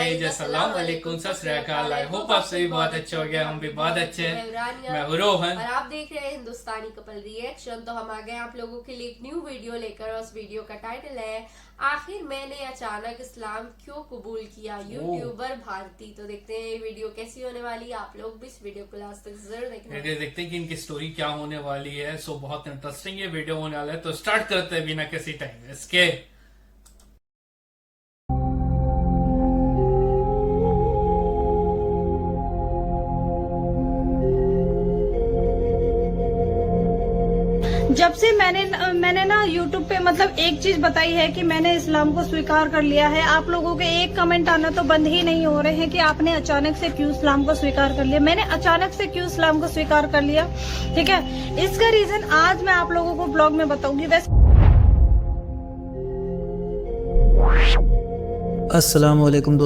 Guys, अस्सलाम वालेकुम, सत श्री अकाल। आई होप आप सभी बहुत अच्छे हो गए, हम भी बहुत अच्छे हैं। मैं हूं रोहन और आप देख रहे हैं हिंदुस्तानी कपल रिएक्शन। तो हम आ गए आप लोगों के लिए एक न्यू वीडियो लेकर। उस वीडियो का टाइटल है आखिर मैंने अचानक इस्लाम क्यों कबूल किया, यूट्यूबर भारती। तो देखते हैं ये वीडियो कैसी होने वाली है। आप लोग भी इस वीडियो को लास्ट तक जरूर देखना। देखते हैं कि इनकी स्टोरी क्या होने वाली है। सो बहुत इंटरेस्टिंग ये वीडियो होने वाला है। तो स्टार्ट करते हैं बिना किसी टाइम इसके। जब से मैंने ना YouTube पे मतलब एक चीज बताई है कि मैंने इस्लाम को स्वीकार कर लिया है, आप लोगों के एक कमेंट आना तो बंद ही नहीं हो रहे हैं कि आपने अचानक से क्यों इस्लाम को स्वीकार कर लिया। मैंने अचानक से क्यों इस्लाम को स्वीकार कर लिया, ठीक है, इसका रीजन आज मैं आप लोगों को ब्लॉग में बताऊंगी। वैसे अस्सलाम वालेकुम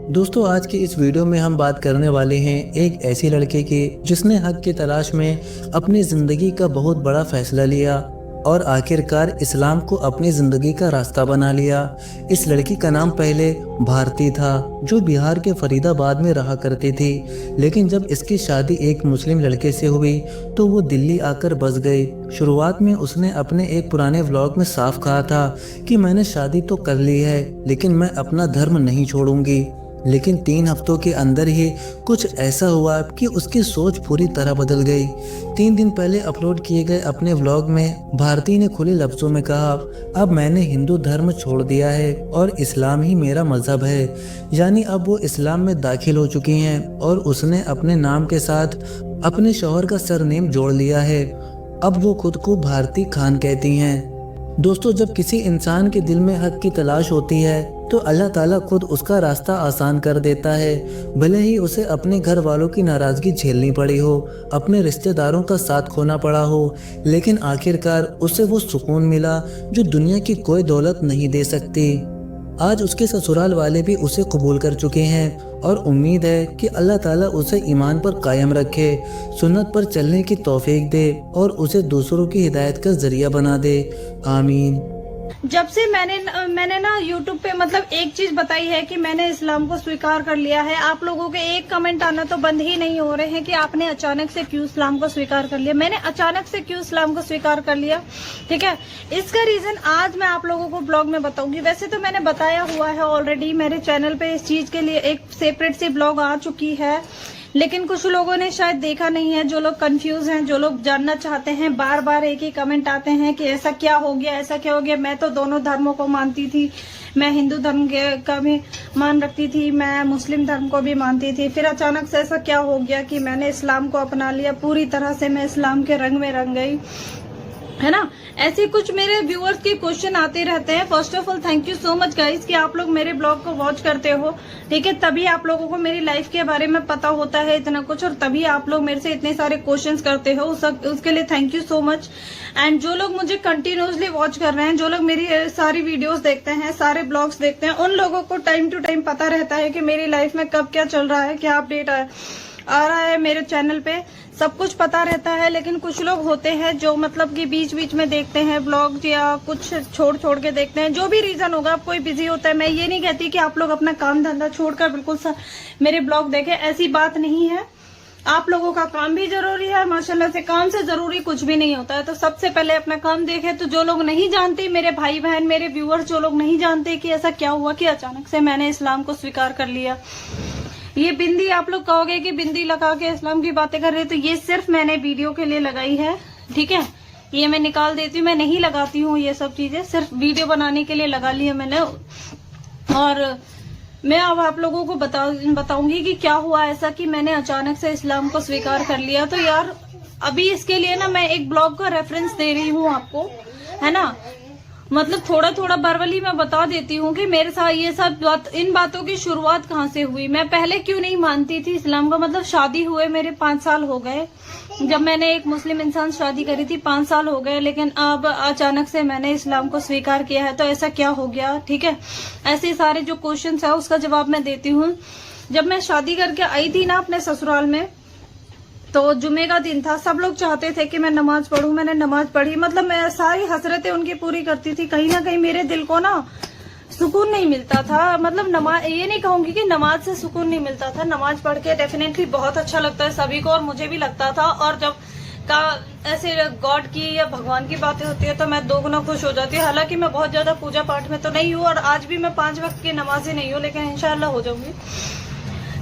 दोस्तों, आज की इस वीडियो में हम बात करने वाले हैं एक ऐसी लड़के की जिसने हक की तलाश में अपनी ज़िंदगी का बहुत बड़ा फैसला लिया और आखिरकार इस्लाम को अपनी ज़िंदगी का रास्ता बना लिया। इस लड़की का नाम पहले भारती था, जो बिहार के फरीदाबाद में रहा करती थी, लेकिन जब इसकी शादी एक मुस्लिम लड़के से हुई तो वो दिल्ली आकर बस गई। शुरुआत में उसने अपने एक पुराने व्लॉग में साफ कहा था कि मैंने शादी तो कर ली है लेकिन मैं अपना धर्म नहीं छोड़ूंगी। लेकिन 3 हफ्तों के अंदर ही कुछ ऐसा हुआ कि उसकी सोच पूरी तरह बदल गई। 3 दिन पहले अपलोड किए गए अपने व्लॉग में भारती ने खुले लफ्जों में कहा, अब मैंने हिंदू धर्म छोड़ दिया है और इस्लाम ही मेरा मजहब है। यानी अब वो इस्लाम में दाखिल हो चुकी हैं और उसने अपने नाम के साथ अपने शौहर का सरनेम जोड़ लिया है। अब वो खुद को भारती खान कहती हैं। दोस्तों, जब किसी इंसान के दिल में हक की तलाश होती है तो अल्लाह ताला खुद उसका रास्ता आसान कर देता है। भले ही उसे अपने घर वालों की नाराज़गी झेलनी पड़ी हो, अपने रिश्तेदारों का साथ खोना पड़ा हो, लेकिन आखिरकार उसे वो सुकून मिला जो दुनिया की कोई दौलत नहीं दे सकती। आज उसके ससुराल वाले भी उसे कबूल कर चुके हैं और उम्मीद है कि अल्लाह ताला उसे ईमान पर कायम रखे, सुन्नत पर चलने की तौफीक दे और उसे दूसरों की हिदायत का जरिया बना दे। आमीन। जब से मैंने ना YouTube पे मतलब एक चीज बताई है कि मैंने इस्लाम को स्वीकार कर लिया है, आप लोगों के एक कमेंट आना तो बंद ही नहीं हो रहे हैं कि आपने अचानक से क्यों इस्लाम को स्वीकार कर लिया। मैंने अचानक से क्यों इस्लाम को स्वीकार कर लिया, ठीक है, इसका रीजन आज मैं आप लोगों को ब्लॉग में बताऊंगी। वैसे तो मैंने बताया हुआ है ऑलरेडी, मेरे चैनल पे इस चीज के लिए एक सेपरेट सी ब्लॉग आ चुकी है, लेकिन कुछ लोगों ने शायद देखा नहीं है। जो लोग कंफ्यूज हैं, जो लोग जानना चाहते हैं, बार बार एक ही कमेंट आते हैं कि ऐसा क्या हो गया, ऐसा क्या हो गया। मैं तो दोनों धर्मों को मानती थी, मैं हिंदू धर्म का भी मान रखती थी, मैं मुस्लिम धर्म को भी मानती थी, फिर अचानक से ऐसा क्या हो गया कि मैंने इस्लाम को अपना लिया, पूरी तरह से मैं इस्लाम के रंग में रंग गई, है ना। ऐसे कुछ मेरे व्यूअर्स के क्वेश्चन आते रहते हैं। First of all thank you so much guys कि आप लोग मेरे ब्लॉग को वॉच करते हो, ठीक है, तभी आप लोगों को मेरी लाइफ के बारे में पता होता है इतना कुछ, और तभी आप लोग मेरे से इतने सारे क्वेश्चंस करते हो। उसके लिए thank you so much. And जो लोग मुझे कंटिन्यूसली वॉच कर रहे हैं, जो लोग मेरी सारी वीडियोस देखते हैं, सारे ब्लॉग्स देखते हैं, उन लोगों को टाइम टू टाइम पता रहता है कि मेरी लाइफ में कब क्या चल रहा है, क्या अपडेट आ रहा है मेरे चैनल पे, सब कुछ पता रहता है। लेकिन कुछ लोग होते हैं जो मतलब कि बीच बीच में देखते हैं ब्लॉग या कुछ छोड़ के देखते हैं, जो भी रीजन होगा, कोई बिजी होता है। मैं ये नहीं कहती कि आप लोग अपना काम धंधा छोड़कर बिल्कुल मेरे ब्लॉग देखें, ऐसी बात नहीं है। आप लोगों का काम भी जरूरी है, माशाल्लाह से काम से जरूरी कुछ भी नहीं होता है। तो सबसे पहले अपना काम देखें। तो जो लोग नहीं जानते, मेरे भाई बहन, मेरे व्यूअर्स, जो लोग नहीं जानते कि ऐसा क्या हुआ कि अचानक से मैंने इस्लाम को स्वीकार कर लिया। ये बिंदी, आप लोग कहोगे कि बिंदी लगा के इस्लाम की बातें कर रहे हैं, तो ये सिर्फ मैंने वीडियो के लिए लगाई है, ठीक है, ये मैं निकाल देती हूँ, मैं नहीं लगाती हूँ ये सब चीजें, सिर्फ वीडियो बनाने के लिए लगा ली है मैंने। और मैं अब आप लोगों को बताऊंगी कि क्या हुआ ऐसा कि मैंने अचानक से इस्लाम को स्वीकार कर लिया। तो यार अभी इसके लिए ना मैं एक ब्लॉग का रेफरेंस दे रही हूँ आपको, है ना, मतलब थोड़ा थोड़ा बरवली मैं बता देती हूँ कि मेरे साथ ये सब इन बातों की शुरुआत कहाँ से हुई। मैं पहले क्यों नहीं मानती थी इस्लाम का, मतलब शादी हुए मेरे 5 साल हो गए, जब मैंने एक मुस्लिम इंसान शादी करी थी 5 साल हो गए, लेकिन अब अचानक से मैंने इस्लाम को स्वीकार किया है। तो ऐसा क्या हो गया, ठीक है, ऐसे सारे जो क्वेश्चन है उसका जवाब मैं देती हूँ। जब मैं शादी करके आई थी ना अपने ससुराल में, तो जुमे का दिन था, सब लोग चाहते थे कि मैं नमाज पढ़ूं, मैंने नमाज पढ़ी, मतलब मैं सारी हसरतें उनकी पूरी करती थी। कहीं ना कहीं मेरे दिल को ना सुकून नहीं मिलता था। मतलब नमाज, ये नहीं कहूंगी कि नमाज से सुकून नहीं मिलता था, नमाज पढ़ के डेफिनेटली बहुत अच्छा लगता है सभी को, और मुझे भी लगता था। और जब का ऐसे गॉड की या भगवान की बातें होती है तो मैं दोगुना खुश हो जाती हूँ। हालांकि मैं बहुत ज्यादा पूजा पाठ में तो नहीं हूँ, और आज भी मैं 5 वक्त की नमाजी नहीं हूँ, लेकिन इंशाल्लाह हो जाऊंगी।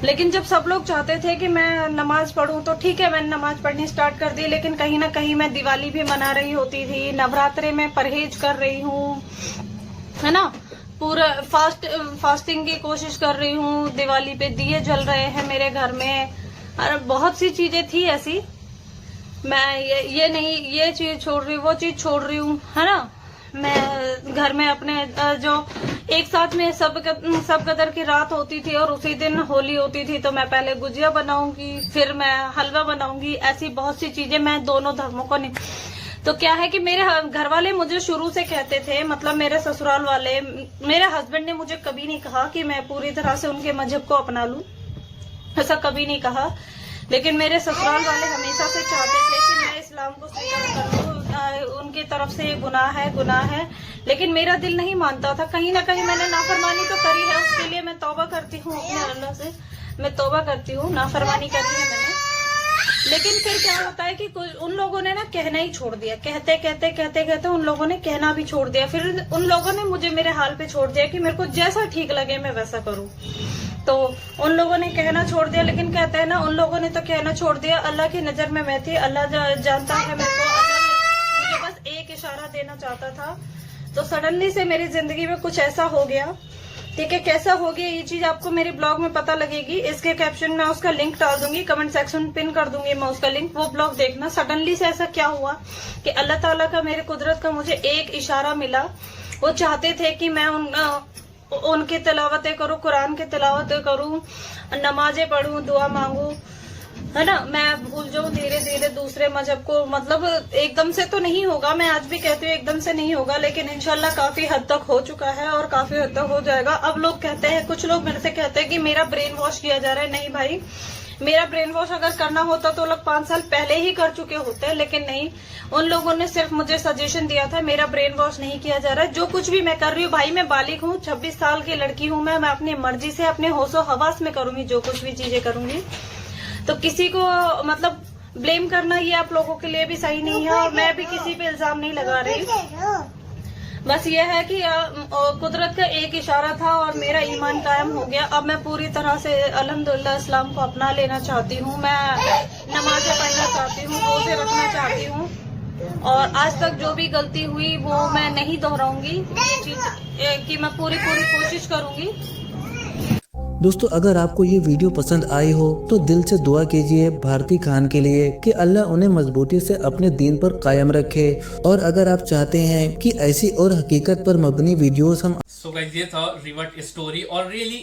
लेकिन जब सब लोग चाहते थे कि मैं नमाज पढ़ूं तो ठीक है, मैंने नमाज पढ़नी स्टार्ट कर दी। लेकिन कहीं ना कहीं मैं दिवाली भी मना रही होती थी, नवरात्रे में परहेज कर रही हूँ, है ना, पूरा फास्टिंग की कोशिश कर रही हूँ। दिवाली पे दिए जल रहे हैं मेरे घर में, और बहुत सी चीजें थी ऐसी। मैं ये नहीं, ये चीज छोड़ रही हूँ, वो चीज छोड़ रही हूँ, है ना। मैं घर में अपने जो एक साथ में सब कदर की रात होती थी और उसी दिन होली होती थी, तो मैं पहले गुजिया बनाऊंगी, फिर मैं हलवा बनाऊंगी। ऐसी बहुत सी चीजें मैं दोनों धर्मों को नहीं। तो क्या है कि मेरे घर वाले मुझे शुरू से कहते थे, मतलब मेरे ससुराल वाले, मेरे हस्बैंड ने मुझे कभी नहीं कहा कि मैं पूरी तरह से उनके मजहब को अपना लूं, ऐसा कभी नहीं कहा। लेकिन मेरे ससुराल वाले हमेशा से चाहते थे कि मैं इस्लाम को स्वीकार कर लूं। उनकी तरफ से ये गुनाह है, लेकिन मेरा दिल नहीं मानता था। कहीं ना कहीं मैंने नाफरमानी तो करी है, उसके लिए मैं तौबा करती हूँ अपने अल्लाह से, मैं तौबा करती हूँ, नाफरमानी करी है मैंने। लेकिन फिर क्या होता है कि उन लोगों ने ना कहना ही छोड़ दिया, कहते उन लोगों ने कहना भी छोड़ दिया। फिर उन लोगों ने मुझे मेरे हाल पे छोड़ दिया कि मेरे को जैसा ठीक लगे मैं वैसा करूं। तो उन लोगों ने कहना छोड़ दिया, लेकिन कहते हैं ना, उन लोगों ने तो कहना छोड़ दिया, अल्लाह की नजर में मैं थी, अल्लाह जानता है मेरे को। अल्लाह मुझे बस एक इशारा देना चाहता था। तो सडनली से मेरी जिंदगी में कुछ ऐसा हो गया, ठीक है। कैसा हो गया ये चीज आपको मेरे ब्लॉग में पता लगेगी। इसके कैप्शन में उसका लिंक डाल दूंगी, कमेंट सेक्शन में पिन कर दूंगी मैं उसका लिंक, वो ब्लॉग देखना। सडनली से ऐसा क्या हुआ कि अल्लाह ताला का, मेरे कुदरत का मुझे एक इशारा मिला। वो चाहते थे कि मैं उनकी तिलावतें करूं, कुरान की तिलावतें करूं, नमाजें पढ़ूं, दुआ मांगू, है ना। मैं भूल जाऊं धीरे धीरे दूसरे मजहब को। मतलब एकदम से तो नहीं होगा, मैं आज भी कहती हूँ एकदम से नहीं होगा, लेकिन इंशाल्लाह काफी हद तक हो चुका है और काफी हद तक हो जाएगा। अब लोग कहते हैं, कुछ लोग मेरे से कहते हैं कि मेरा ब्रेन वॉश किया जा रहा है। नहीं भाई, मेरा ब्रेन वॉश अगर करना होता तो लोग 5 साल पहले ही कर चुके होते, लेकिन नहीं, उन लोगों ने सिर्फ मुझे सजेशन दिया था। मेरा ब्रेन वॉश नहीं किया जा रहा है। जो कुछ भी मैं कर रही हूँ भाई, मैं बालिग हूँ, 26 साल की लड़की हूँ मैं अपनी मर्जी से अपने होशो हवास में करूंगी जो कुछ भी चीजें करूंगी। तो किसी को मतलब ब्लेम करना ये आप लोगों के लिए भी सही नहीं है, और मैं भी किसी पे इल्जाम नहीं लगा रही। बस ये है कि कुदरत का एक इशारा था और मेरा ईमान कायम हो गया। अब मैं पूरी तरह से अल्हम्दुलिल्लाह इस्लाम को अपना लेना चाहती हूँ। मैं नमाज़ें पढ़ना चाहती हूँ, रोजे रखना चाहती हूँ, और आज तक जो भी गलती हुई वो मैं नहीं दोहराऊंगी। ये चीज कि मैं पूरी कोशिश करूंगी। दोस्तों, अगर आपको ये वीडियो पसंद आई हो तो दिल से दुआ कीजिए भारती खान के लिए कि अल्लाह उन्हें मजबूती से अपने दीन पर कायम रखे। और अगर आप चाहते हैं कि ऐसी और हकीकत पर मबनी वीडियोस हम सो गाइस, ये था रिवर्ट स्टोरी, और रियली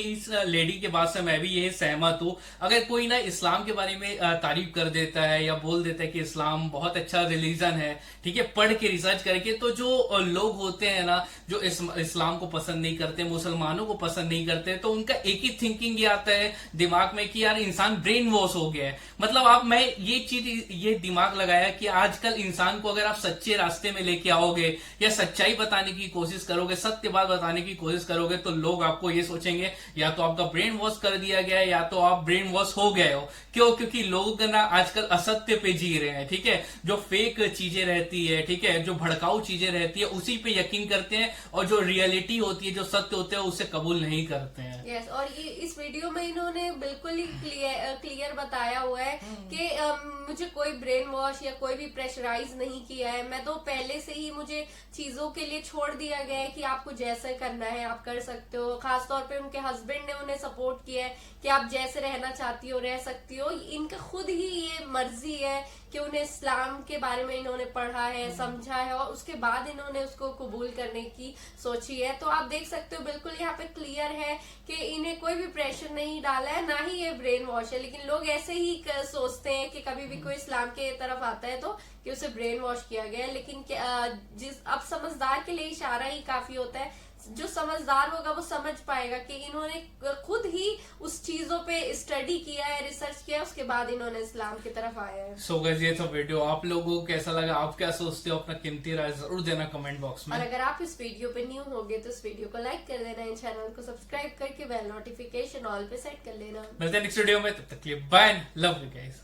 इस लेडी के बात से मैं भी यही सहमत हूँ। अगर कोई ना इस्लाम के बारे में तारीफ कर देता है या बोल देता है कि इस्लाम बहुत अच्छा रिलीजन है, ठीक है, पढ़ के रिसर्च करके, तो जो लोग होते हैं ना, जो इस्लाम को पसंद नहीं करते, मुसलमानों को पसंद नहीं करते, तो उनका एक ही थिंकिंग ये आता है दिमाग में कि यार इंसान ब्रेन वॉश हो गया है। मतलब आप, मैं ये दिमाग लगाया कि आजकल इंसान को अगर आप सच्चे रास्ते में लेके आओगे या सच्चाई बताने की कोशिश करोगे, सत्य बात बताने की कोशिश करोगे, तो लोग आपको ये सोचेंगे या तो आपका ब्रेन वॉश कर दिया गया है या तो आप ब्रेन वॉश हो गए हो। क्यों? क्योंकि लोग ना आजकल असत्य पे जी रहे हैं, ठीक है, जो फेक चीजें रहती है, ठीक है, जो भड़काऊ चीजें रहती है उसी पे यकीन करते हैं, और जो रियलिटी होती है, जो सत्य होते हैं, उसे कबूल नहीं करते हैं। यस, और ये इस वीडियो में इन्होंने बिल्कुल ही क्लियर बताया हुआ है कि मुझे कोई ब्रेन वॉश या कोई भी प्रेशराइज नहीं किया है। मैं तो पहले से ही, मुझे चीजों के लिए छोड़ दिया गया है कि आपको जैसे करना है आप कर सकते हो। खासतौर पे उनके हस्बैंड ने उन्हें सपोर्ट किया है कि आप जैसे रहना चाहती हो रह सकती हो। इनका खुद ही ये मर्जी है कि उन्हें इस्लाम के बारे में इन्होंने पढ़ा है, समझा है, और उसके बाद इन्होंने उसको कबूल करने की सोची है। तो आप देख सकते हो बिल्कुल यहाँ पे क्लियर है कि इन्हें कोई भी प्रेशर नहीं डाला है, ना ही ये ब्रेन वॉश है। लेकिन लोग ऐसे ही सोचते हैं कि कभी भी कोई इस्लाम के तरफ आता है तो कि उसे ब्रेन वॉश किया गया है। लेकिन अब समझदार के लिए इशारा ही काफी होता है। जो समझदार होगा वो समझ पाएगा कि इन्होंने खुद ही उस चीजों पे स्टडी किया है, रिसर्च किया है, उसके बाद इन्होंने इस्लाम की तरफ आया है। सो गाइस ये तो वीडियो आप लोगों को कैसा लगा, आप क्या सोचते हो, अपना कीमती राय जरूर देना कमेंट बॉक्स में। और अगर आप इस वीडियो पे न्यू होगे तो इस वीडियो को लाइक कर देना, इन चैनल को सब्सक्राइब करके बेल नोटिफिकेशन ऑल पे सेट कर लेना। मिलते हैं नेक्स्ट वीडियो में, तब तक के लिए बाय, लव यू गाइस।